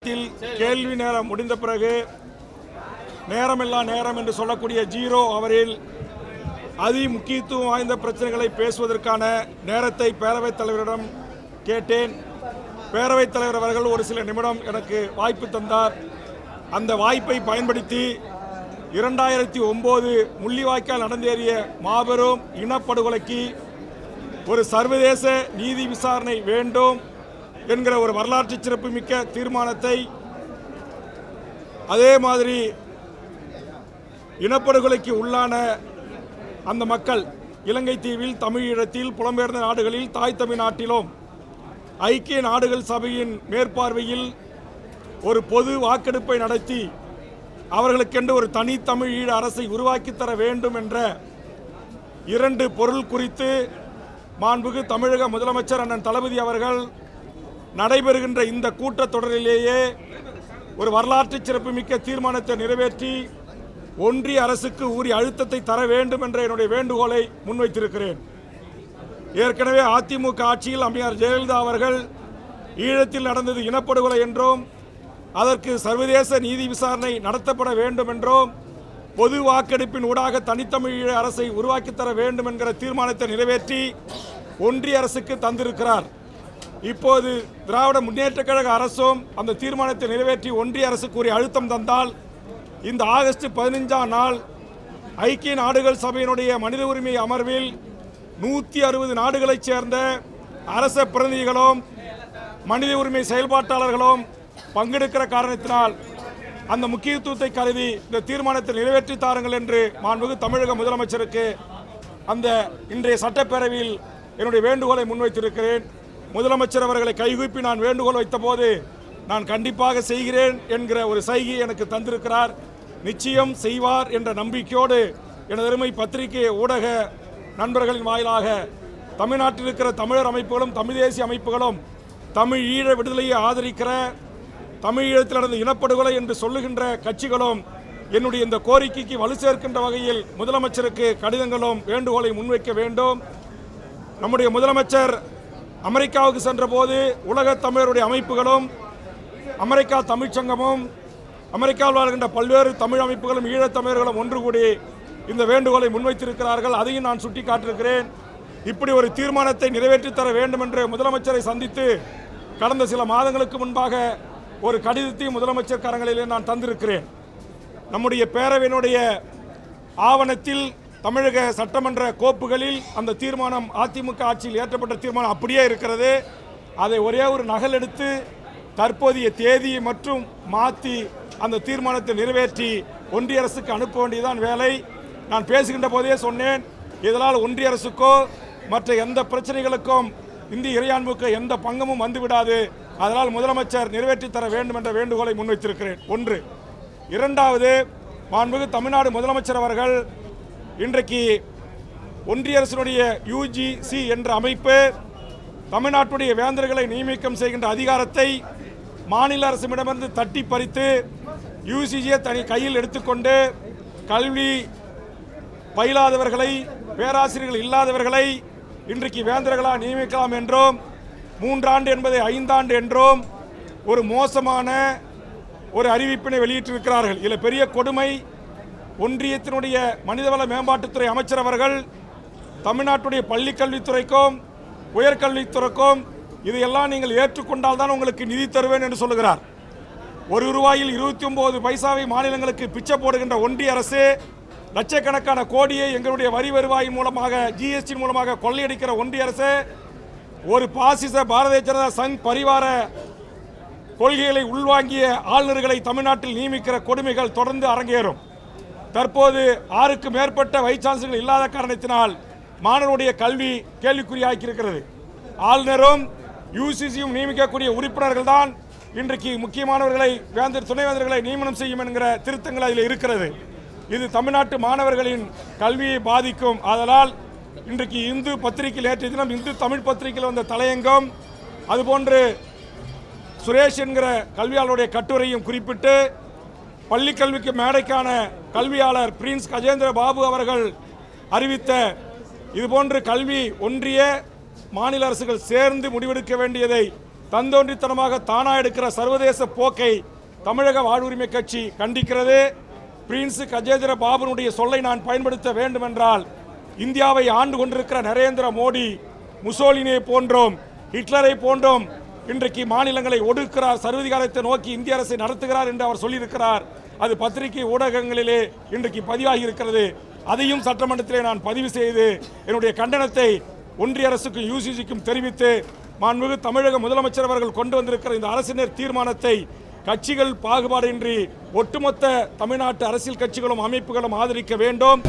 கேள்வி நேரம் முடிந்த பிறகு நேரமில்லா நேரம் என்று சொல்லக்கூடிய ஜீரோ அவரில் அதி முக்கியத்துவம் வாய்ந்த பிரச்சனைகளை பேசுவதற்கான நேரத்தை பேரவைத் தலைவரிடம் கேட்டேன். பேரவைத் தலைவர் அவர்கள் ஒரு சில நிமிடம் எனக்கு வாய்ப்பு தந்தார். அந்த வாய்ப்பை பயன்படுத்தி 2009 முள்ளிவாய்க்கால் நடந்தேறிய மாபெரும் இனப்படுகொலைக்கு ஒரு சர்வதேச நீதி விசாரணை வேண்டும் என்கிற ஒரு வரலாற்று சிறப்புமிக்க தீர்மானத்தை, அதே மாதிரி இனப்படுகொலைக்கு உள்ளான அந்த மக்கள் இலங்கை தீவில், தமிழீழத்தில், புலம்பெயர்ந்த நாடுகளில், தாய் தமிழ்நாட்டிலும் ஐக்கிய நாடுகள் சபையின் மேற்பார்வையில் ஒரு பொது வாக்கெடுப்பை நடத்தி அவர்களுக்கென்று ஒரு தனி தமிழீழ அரசை உருவாக்கி தர வேண்டும் என்ற இரண்டு பொருள் குறித்து மாண்புமிகு தமிழக முதலமைச்சர் அண்ணன் தளபதி அவர்கள் நடைபெறுகின்ற இந்த கூட்டத்தொடரிலேயே ஒரு வரலாற்று சிறப்புமிக்க தீர்மானத்தை நிறைவேற்றி ஒன்றிய அரசுக்கு உரிய அழுத்தத்தை தர வேண்டும் என்ற என்னுடைய வேண்டுகோளை முன்வைத்திருக்கிறேன். ஏற்கனவே அதிமுக ஆட்சியில் அம்மையார் ஜெயலலிதா அவர்கள் ஈழத்தில் நடந்தது இனப்படுகொலை என்றும் அதற்கு சர்வதேச நீதி விசாரணை நடத்தப்பட வேண்டும் என்றும் பொது வாக்கெடுப்பின் ஊடாக தனித்தமிழீழ அரசை உருவாக்கி தர வேண்டும் என்கிற தீர்மானத்தை நிறைவேற்றி ஒன்றிய அரசுக்கு தந்திருக்கிறார். இப்போது திராவிட முன்னேற்றக் கழக அரசும் அந்த தீர்மானத்தை நிறைவேற்றி ஒன்றிய அரசுக்கு உரிய அழுத்தம் தந்தால் இந்த ஆகஸ்ட் 15ஆம் நாள் ஐக்கிய நாடுகள் சபையினுடைய மனித உரிமை அமர்வில் 160 நாடுகளைச் சேர்ந்த அரச பிரதிநிதிகளும் மனித உரிமை செயல்பாட்டாளர்களும் பங்கெடுக்கிற காரணத்தினால் அந்த முக்கியத்துவத்தை கருதி இந்த தீர்மானத்தை நிறைவேற்றி தாருங்கள் என்று மாண்புமிகு தமிழக முதலமைச்சருக்கு அந்த இன்றைய சட்டப்பேரவையில் என்னுடைய வேண்டுகோளை முன்வைத்திருக்கிறேன். முதலமைச்சர் அவர்களை கைகூப்பி நான் வேண்டுகோள் வைத்த போது நான் கண்டிப்பாக செய்கிறேன் என்கிற ஒரு சைகை எனக்கு தந்திருக்கிறார். நிச்சயம் செய்வார் என்ற நம்பிக்கையோடு எனது அருமை பத்திரிகை ஊடக நண்பர்களின் வாயிலாக தமிழ்நாட்டில் இருக்கிற தமிழர் அமைப்புகளும் தமிழ் தேசிய அமைப்புகளும் தமிழ் ஈழ விடுதலையை ஆதரிக்கிற, தமிழீழத்தில் நடந்த இனப்படுகொலை என்று சொல்லுகின்ற கட்சிகளும் என்னுடைய இந்த கோரிக்கைக்கு வலு சேர்க்கின்ற வகையில் முதலமைச்சருக்கு கடிதங்களும் வேண்டுகோளை முன்வைக்க வேண்டும். நம்முடைய முதலமைச்சர் அமெரிக்காவுக்கு சென்ற போது உலக தமிழருடைய அமைப்புகளும், அமெரிக்கா தமிழ்ச்சங்கமும், அமெரிக்காவில் வாழ்கின்ற பல்வேறு தமிழ் அமைப்புகளும், ஈழத்தமிழர்களும் ஒன்று கூடி இந்த வேண்டுகோளை முன்வைத்திருக்கிறார்கள். அதையும் நான் சுட்டி காட்டியிருக்கிறேன். இப்படி ஒரு தீர்மானத்தை நிறைவேற்றி தர வேண்டும் என்று முதலமைச்சரை சந்தித்து கடந்த சில மாதங்களுக்கு முன்பாக ஒரு கடிதத்தையும் முதலமைச்சர் கரங்களிலே நான் தந்திருக்கிறேன். நம்முடைய பேரவையினுடைய ஆவணத்தில் தமிழக சட்டமன்ற கோப்புகளில் அந்த தீர்மானம், அதிமுக ஆட்சியில் ஏற்றப்பட்ட தீர்மானம் அப்படியே இருக்கிறது. அதை ஒரே ஒரு நகல் எடுத்து தற்போதைய தேதியை மற்றும் மாற்றி அந்த தீர்மானத்தை நிறைவேற்றி ஒன்றிய அரசுக்கு அனுப்ப வேண்டியதான் வேலை. நான் பேசுகின்ற போதே சொன்னேன், இதனால் ஒன்றிய அரசுக்கோ மற்ற எந்த பிரச்சனைகளுக்கும் இந்திய இறையாண்மைக்கு எந்த பங்கமும் வந்துவிடாது. அதனால் முதலமைச்சர் நிறைவேற்றி தர வேண்டும் என்ற வேண்டுகோளை முன்வைத்திருக்கிறேன். ஒன்று. இரண்டாவது, மாண்புமிகு தமிழ்நாடு முதலமைச்சர் அவர்கள் இன்றைக்கு ஒன்றிய அரசினுடைய UGC என்ற அமைப்பு தமிழ்நாட்டுடைய வேந்தர்களை நியமிக்கம் செய்கின்ற அதிகாரத்தை மாநில அரசிடமிருந்து தட்டி பறித்து UGCயை தனி கையில் எடுத்துக்கொண்டு கல்வி பயிலாதவர்களை, பேராசிரியர்கள் இல்லாதவர்களை இன்றைக்கு வேந்தர்களாக நியமிக்கலாம் என்றும் 3 ஆண்டு என்பதை 5 ஆண்டு என்றும் ஒரு மோசமான ஒரு அறிவிப்பினை வெளியிட்டிருக்கிறார்கள். இதில் பெரிய கொடுமை, ஒன்றியத்தினுடைய மனிதவள மேம்பாட்டுத்துறை அமைச்சர் அவர்கள் தமிழ்நாட்டுடைய பள்ளி கல்வித்துறைக்கும் உயர்கல்வித்துறைக்கும் இதையெல்லாம் நீங்கள் ஏற்றுக்கொண்டால் தான் உங்களுக்கு நிதி தருவேன் என்று சொல்லுகிறார். ₹1 29 பைசாவை மாநிலங்களுக்கு பிச்சை போடுகின்ற ஒன்றிய அரசு லட்சக்கணக்கான கோடியை எங்களுடைய வரி வருவாயின் மூலமாக, GST மூலமாக கொள்ளையடிக்கிற ஒன்றிய அரசு ஒரு பாசிச பாரதிய ஜனதா சங் பரிவார கொள்கைகளை உள்வாங்கிய ஆளுநர்களை தமிழ்நாட்டில் நியமிக்கிற கொடுமைகள் தொடர்ந்து அரங்கேறும். தற்போது 6க்கு மேற்பட்ட வைஸ் சான்சலர்கள் இல்லாத காரணத்தினால் மாணவருடைய கல்வி கேள்விக்குறியாக்கியிருக்கிறது. ஆளுநரும் UGCயும் நியமிக்கக்கூடிய உறுப்பினர்கள் தான் இன்றைக்கு முக்கியமானவர்களை, துணைவேந்தர்களை நியமனம் செய்யும் என்கிற திருத்தங்கள் அதில் இருக்கிறது. இது தமிழ்நாட்டு மாணவர்களின் கல்வியை பாதிக்கும். அதனால் இன்றைக்கு இந்து பத்திரிகையில் நேற்றைய தினம் இந்து தமிழ் பத்திரிகையில் வந்த தலையங்கம், அதுபோன்று சுரேஷ் என்கிற கல்வியாளருடைய கட்டுரையும் குறிப்பிட்டு பள்ளி கல்விக்கு மேடைக்கான கல்வியாளர் பிரின்ஸ் கஜேந்திர பாபு அவர்கள் அறிவித்த இதுபோன்று கல்வி ஒன்றிய மாநில அரசுகள் சேர்ந்து முடிவெடுக்க வேண்டியதை தந்தோன்றித்தனமாக தானா எடுக்கிற சர்வதேச போக்கை தமிழக வாழ்வுரிமை கட்சி கண்டிக்கிறது. பிரின்ஸ் கஜேந்திர பாபுனுடைய சொல்லை நான் பயன்படுத்த வேண்டுமென்றால், இந்தியாவை ஆண்டு கொண்டிருக்கிற நரேந்திர மோடி முசோலினியை போன்றோம், ஹிட்லரை போன்றோம் இன்றைக்கு மாநிலங்களை ஒடுக்கிறார், சர்வதிகாரத்தை நோக்கி இந்திய அரசை நடத்துகிறார் என்று அவர் சொல்லியிருக்கிறார். அது பத்திரிகை ஊடகங்களிலே இன்றைக்கு பதிவாகி இருக்கிறது. அதையும் சட்டமன்றத்திலே நான் பதிவு செய்து என்னுடைய கண்டனத்தை ஒன்றிய அரசுக்கும் யூசிசிக்கும் தெரிவித்து, மாண்புமிகு தமிழக முதலமைச்சர் அவர்கள் கொண்டு வந்திருக்கிற இந்த அரசினர் தீர்மானத்தை கட்சிகள் பாகுபாடின்றி ஒட்டுமொத்த தமிழ்நாட்டு அரசியல் கட்சிகளும் அமைப்புகளும் ஆதரிக்க வேண்டும்.